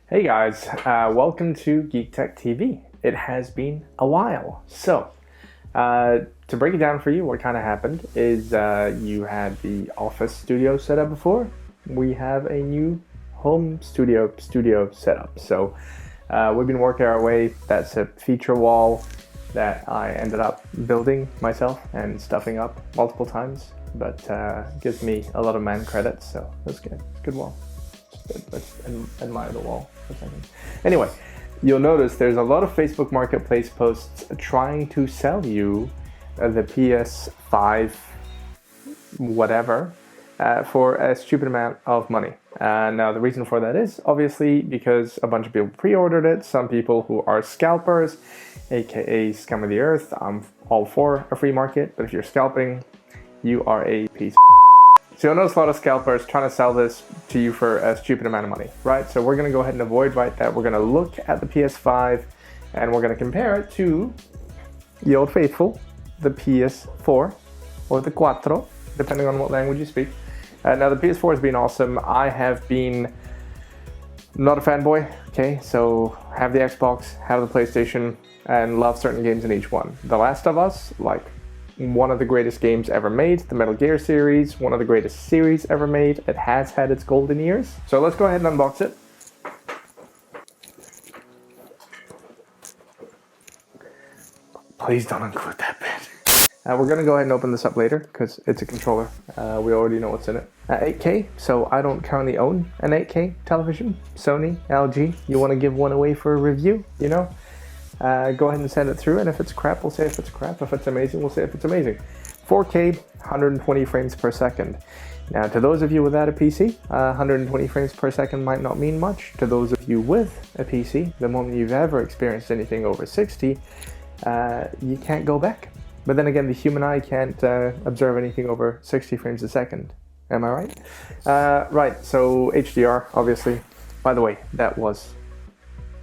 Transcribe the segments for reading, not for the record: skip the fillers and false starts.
Hey guys, welcome to Geek Tech TV. It has been a while. So, to break it down for you, what kind of happened is you had the office studio set up before. We have a new home studio set up. So, we've been working our way. That's a feature wall that I ended up building myself and stuffing up multiple times, but gives me a lot of man credits, so that's good. It's a good wall. Let's admire the wall for a second. Anyway, you'll notice there's a lot of Facebook Marketplace posts trying to sell you the PS5 whatever for a stupid amount of money. Now the reason for that is obviously because a bunch of people pre-ordered it. Some people who are scalpers, aka scum of the earth. I'm all for a free market, but if you're scalping, you are a piece of So you'll notice a lot of scalpers trying to sell this to you for a stupid amount of money, right? So we're going to go ahead and avoid that. We're going to look at the PS5 and we're going to compare it to the old faithful, the PS4 or the Quattro, depending on what language you speak. Now the PS4 has been awesome. I have been not a fanboy, okay? So have the Xbox, have the PlayStation, and love certain games in each one. The Last of Us, like, one of the greatest games ever made. The Metal Gear series, one of the greatest series ever made. It has had its golden years. So let's go ahead and unbox it. Please don't include that bit. We're going to go ahead and open this up later because it's a controller. We already know what's in it. 8K, so I don't currently own an 8K television. Sony, LG, you want to give one away for a review, you know? Go ahead and send it through, and if it's crap, we'll say if it's crap. If it's amazing, we'll say if it's amazing. 4K, 120 frames per second. Now, to those of you without a PC, 120 frames per second might not mean much. To those of you with a PC, the moment you've ever experienced anything over 60, you can't go back. But then again, the human eye can't observe anything over 60 frames a second. Am I right? Right, so HDR, obviously. By the way, that was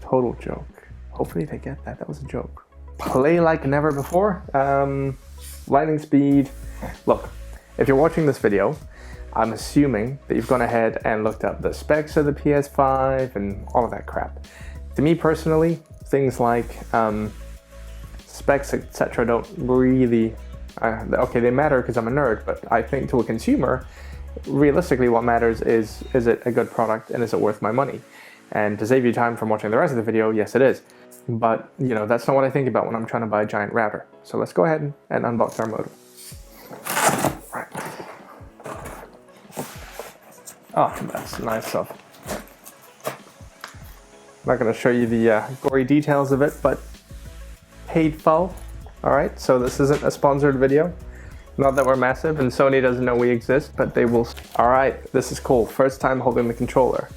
a total joke. Hopefully they get that. That was a joke. Play like never before. Lightning speed. Look, if you're watching this video, I'm assuming that you've gone ahead and looked up the specs of the PS5 and all of that crap. To me personally, things like specs, etc. don't really... okay, they matter because I'm a nerd, but I think to a consumer, realistically what matters is it a good product and is it worth my money? And to save you time from watching the rest of the video, yes it is. But, you know, that's not what I think about when I'm trying to buy a giant router. So let's go ahead and unbox our modem. Right. Oh, that's nice stuff. I'm not going to show you the gory details of it, but paid full. Alright, so this isn't a sponsored video. Not that we're massive and Sony doesn't know we exist, but they will. Alright, this is cool. First time holding the controller.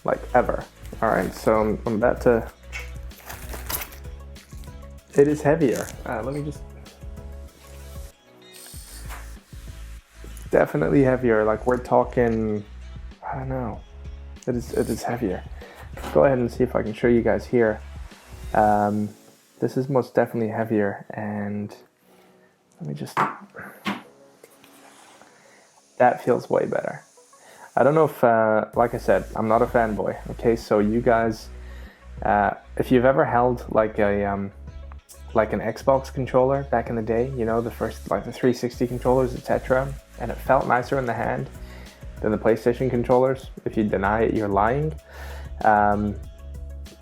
Like, ever. Alright, so I'm about to... It is heavier. Let me just... Definitely heavier. Like, we're talking... I don't know. It is heavier. Go ahead and see if I can show you guys here. This is most definitely heavier, and... Let me just... That feels way better. I don't know if, like I said, I'm not a fanboy, okay? So you guys, if you've ever held like a, like an Xbox controller back in the day, you know, the first, like the 360 controllers, etc., and it felt nicer in the hand than the PlayStation controllers. If you deny it, you're lying.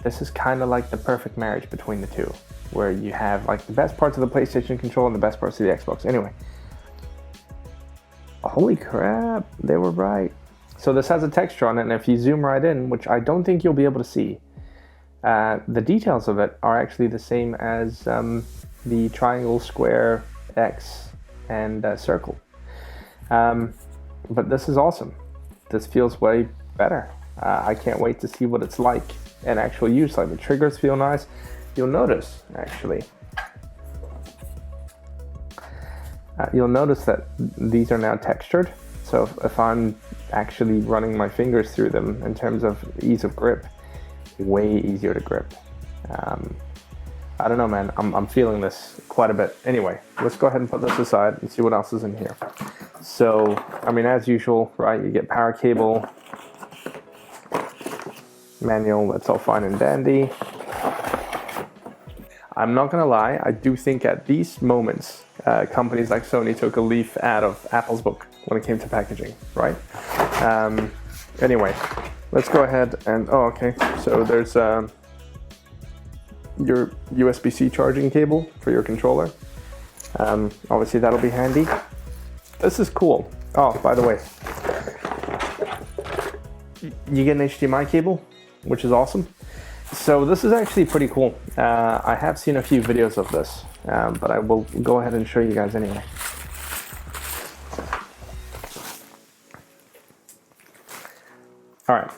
This is kind of like the perfect marriage between the two, where you have like the best parts of the PlayStation controller and the best parts of the Xbox. Anyway, holy crap, they were right. So this has a texture on it, and if you zoom right in, which I don't think you'll be able to see, the details of it are actually the same as the triangle, square, X, and circle. But this is awesome. This feels way better. I can't wait to see what it's like in actual use. Like, the triggers feel nice. You'll notice, actually, you'll notice that these are now textured. So if I'm actually running my fingers through them in terms of ease of grip, way easier to grip. I don't know, man. I'm feeling this quite a bit. Anyway, let's go ahead and put this aside and see what else is in here. So, I mean, as usual, right, you get power cable, Manual, that's all fine and dandy. I'm not gonna lie, I do think at these moments, companies like Sony took a leaf out of Apple's book when it came to packaging, right? Anyway, let's go ahead and, oh, okay. So there's your USB-C charging cable for your controller. Obviously that'll be handy. This is cool. Oh, by the way, you get an HDMI cable, which is awesome. So this is actually pretty cool. I have seen a few videos of this, but I will go ahead and show you guys anyway. All right,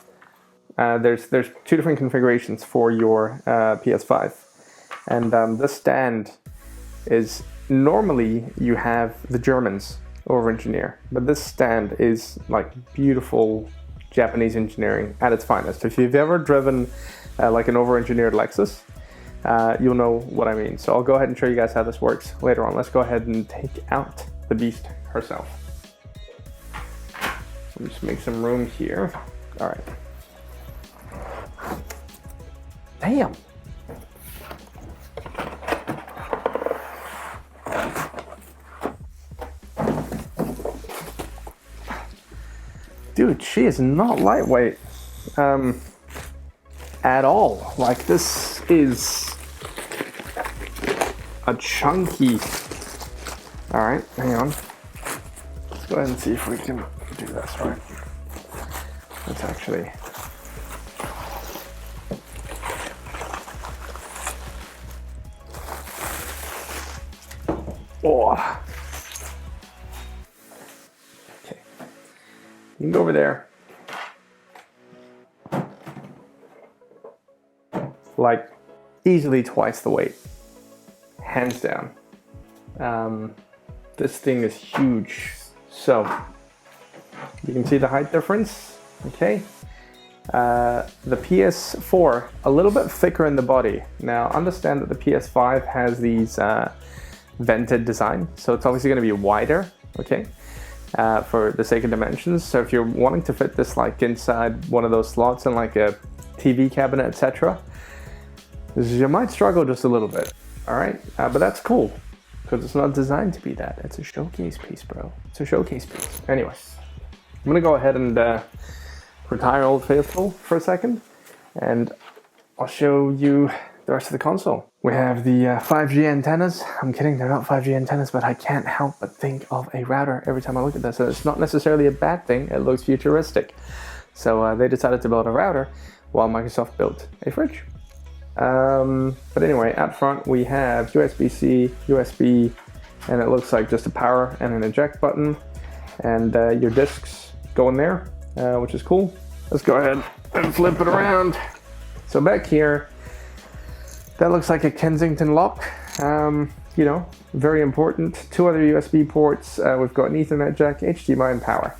there's two different configurations for your PS5, and this stand is normally you have the Germans over engineer, but this stand is like beautiful Japanese engineering at its finest. If you've ever driven like an over-engineered Lexus, you'll know what I mean. So I'll go ahead and show you guys how this works later on. Let's go ahead and take out the beast herself. Let me just make some room here. All right. Damn. Dude, she is not lightweight at all. Like, this is a chunky. All right, hang on. Let's go ahead and see if we can do this right. Let's actually. Oh. Okay. You can go over there. Like, easily twice the weight. Hands down. This thing is huge. So, you can see the height difference. Okay. The PS4, a little bit thicker in the body. Now, understand that the PS5 has these vented design, so it's obviously going to be wider, okay, for the sake of dimensions. So if you're wanting to fit this like inside one of those slots in like a TV cabinet, etc., you might struggle just a little bit. All right, but that's cool because it's not designed to be that. It's a showcase piece, bro. It's a showcase piece. Anyway, I'm gonna go ahead and retire Old Faithful for a second, and I'll show you the rest of the console. We have the 5G antennas. I'm kidding, they're not 5G antennas, but I can't help but think of a router every time I look at this. So it's not necessarily a bad thing, it looks futuristic. So they decided to build a router while Microsoft built a fridge. But anyway, out front we have USB-C, USB, and it looks like just a power and an eject button. And your discs go in there, which is cool. Let's go ahead and flip it around. So back here, that looks like a Kensington lock. You know, very important. Two other USB ports. We've got an Ethernet jack, HDMI, and power.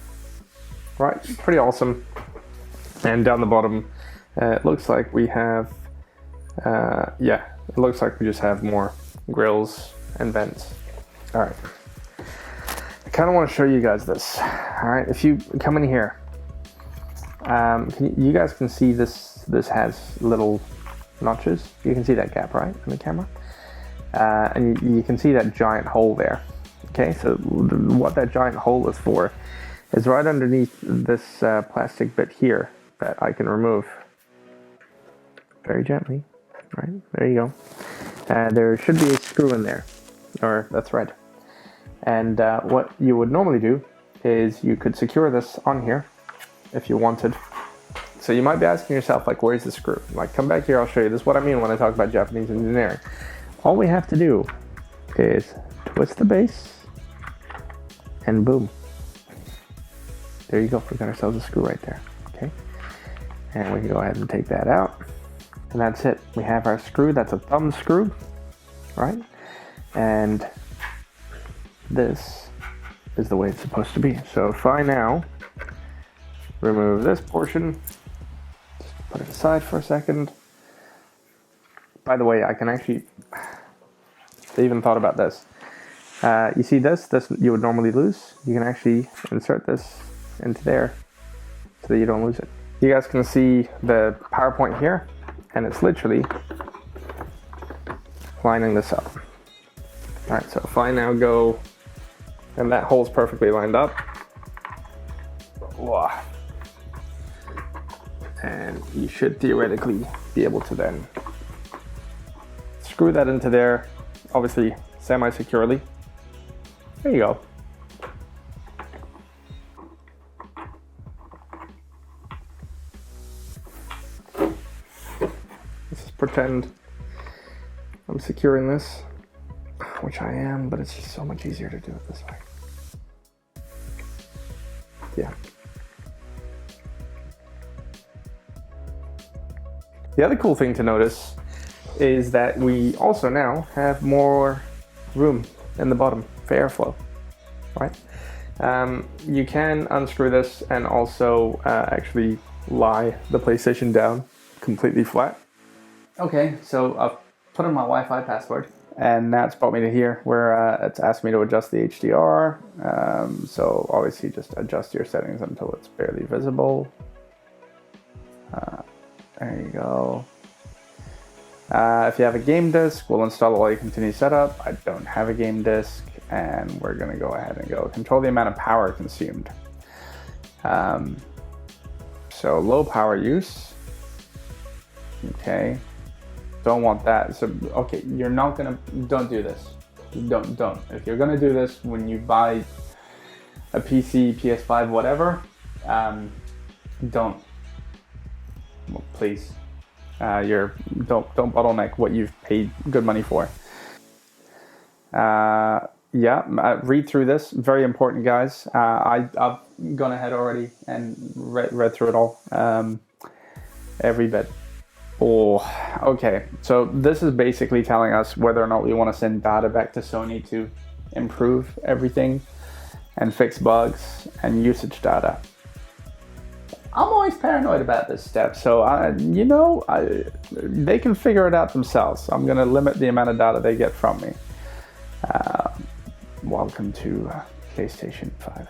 Right, pretty awesome. And down the bottom, it looks like we have, yeah, it looks like we just have more grills and vents. All right. I kind of want to show you guys this. All right, if you come in here, you guys can see this. This has little notches. You can see that gap, right, in the camera, and you can see that giant hole there. Okay, so what that giant hole is for is right underneath this plastic bit here that I can remove very gently. Right, there you go. There should be a screw in there, or that's right. And what you would normally do is you could secure this on here if you wanted. So you might be asking yourself, like, where's the screw? Like, come back here, I'll show you. This is what I mean when I talk about Japanese engineering. All we have to do is twist the base, and boom. There you go, we got ourselves a screw right there, okay? And we can go ahead and take that out. And that's it. We have our screw. That's a thumb screw, right? And this is the way it's supposed to be. So if I now remove this portion, just put it aside for a second. By the way, I can actually, they even thought about this. You see this you would normally lose. You can actually insert this into there so that you don't lose it. You guys can see the PowerPoint here, and it's literally lining this up. All right, so if I now go, and that hole's perfectly lined up. Wow. And you should theoretically be able to then screw that into there, obviously semi-securely. There you go. Let's just pretend I'm securing this, which I am, but it's just so much easier to do it this way. Yeah. The other cool thing to notice is that we also now have more room in the bottom for airflow, right? You can unscrew this and also actually lie the PlayStation down completely flat. Okay, so I've put in my Wi-Fi password, and that's brought me to here where it's asked me to adjust the HDR. So obviously just adjust your settings until it's barely visible. There you go. If you have a game disc, we'll install it while you continue setup. I don't have a game disc, and we're gonna go ahead and go control the amount of power consumed. So low power use. Okay. Don't want that. So okay, you're not gonna, don't do this. Don't. If you're gonna do this when you buy a PC, PS5, whatever, don't. Well, please. Don't bottleneck what you've paid good money for. Read through this. Very important, guys. I've gone ahead already and read through it all. Every bit. Oh, okay. So this is basically telling us whether or not we want to send data back to Sony to improve everything and fix bugs and usage data. I'm always paranoid about this step, so they can figure it out themselves. I'm going to limit the amount of data they get from me. Welcome to PlayStation 5.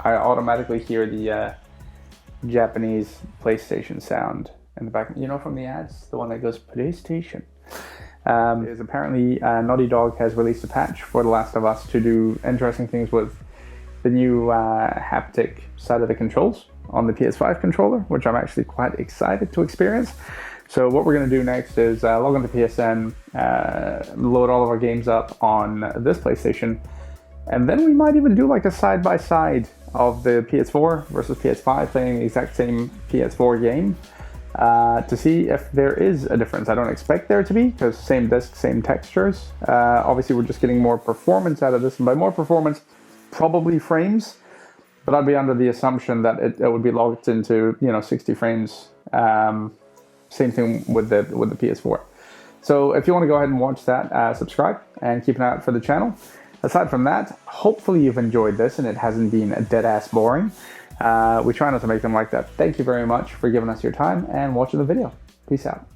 I automatically hear the Japanese PlayStation sound in the back, from the ads, the one that goes PlayStation. Is apparently Naughty Dog has released a patch for The Last of Us to do interesting things with the new haptic side of the controls on the PS5 controller, which I'm actually quite excited to experience. So what we're going to do next is log on to PSN, load all of our games up on this PlayStation, and then we might even do like a side-by-side of the PS4 versus PS5 playing the exact same PS4 game to see if there is a difference. I don't expect there to be, because same disc, same textures. Obviously we're just getting more performance out of this, and by more performance, probably frames. But I'd be under the assumption that it would be logged into 60 frames. Same thing with the PS4. So if you want to go ahead and watch that, subscribe and keep an eye out for the channel. Aside from that, hopefully you've enjoyed this and it hasn't been a dead ass boring. We try not to make them like that. Thank you very much for giving us your time and watching the video. Peace out.